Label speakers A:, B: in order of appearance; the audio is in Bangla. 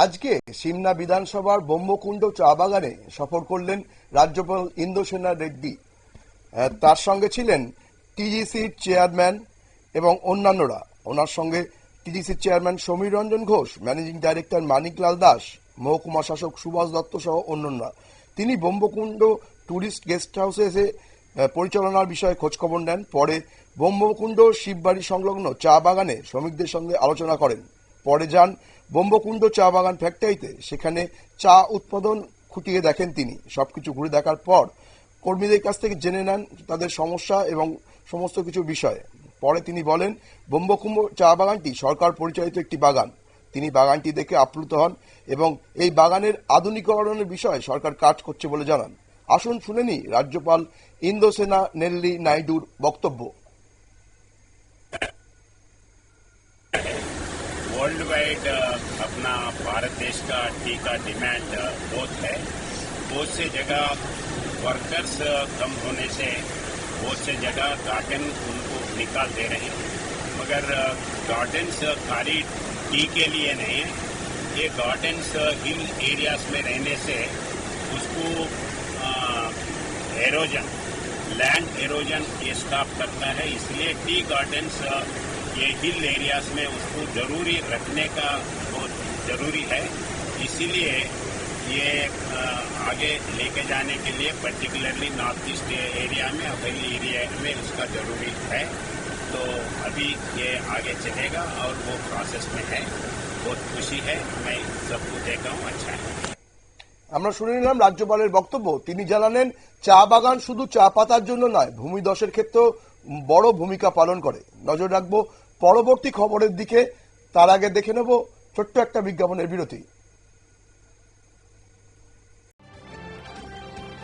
A: আজকে সিমনা বিধানসভার ব্রহ্মকুণ্ড চা বাগানে সফর করলেন রাজ্যপাল ইন্দ্রসেনা রেড্ডি। তার সঙ্গে ছিলেন টিজিসির চেয়ারম্যান এবং অন্যান্যরা। ওনার সঙ্গে টিজিসির chairman Samir Ranjan Ghosh, managing director Maniklal Das, মহকুমা শাসক সুভাষ দত্ত সহ অন্যান্যরা। তিনি ব্রহ্মকুণ্ড ট্যুরিস্ট গেস্ট হাউসে এসে পরিচালনার বিষয়ে খোঁজখবর নেন। পরে ব্রহ্মকুণ্ড শিববাড়ি সংলগ্ন চা বাগানে শ্রমিকদের সঙ্গে আলোচনা করেন। পরে যান ব্রহ্মকুণ্ড চা বাগান ফ্যাক্টরিতে, সেখানে চা উৎপাদন খুঁটিয়ে দেখেন তিনি। সবকিছু ঘুরে দেখার পর কর্মীদের কাছ থেকে জেনে নেন তাদের সমস্যা এবং সমস্ত কিছু বিষয়ে। পরে তিনি বলেন, ব্রহ্মকুণ্ড চা বাগানটি সরকার পরিচালিত একটি বাগান। তিনি বাগানটি দেখে আপ্লুত হন এবং এই বাগানের আধুনিকরণের বিষয়ে সরকার কাজ করছে বলে জানান। আসুন শুনে নি রাজ্যপাল ইন্দ্রসেনা নেল্লি নাইডুর বক্তব্য।
B: वर्ल्ड वाइड अपना भारत देश का टी का डिमांड बहुत है। बहुत से जगह वर्कर्स कम होने से बहुत से जगह गार्डन उनको निकाल दे रहे हैं, मगर गार्डन्स खाली टी के लिए नहीं है। ये गार्डन्स हिल एरियाज में रहने से उसको एरोजन, लैंड एरोजन ये स्टॉप करता है। इसलिए टी गार्डन्स ये हिल एरियाज में उसको जरूरी रखने का बहुत जरूरी है। इसीलिए ये आगे लेके जाने के लिए पर्टिकुलरली नॉर्थ ईस्ट एरिया में, हिल एरिया में उसका जरूरी है। तो अभी ये आगे चलेगा और वो प्रोसेस में है। बहुत खुशी है, मैं सबको देखा हूँ, अच्छा है।
A: আমরা শুনে নিলাম রাজ্যপালের বক্তব্য। তিনি জানালেন, চা বাগান শুধু চা পাতার জন্য নয়, ভূমিধসের ক্ষেত্রেও বড় ভূমিকা পালন করে। নজর রাখবো পরবর্তী খবরের দিকে। তার আগে দেখে নেব ছোট্ট একটা বিজ্ঞাপনের বিরতি।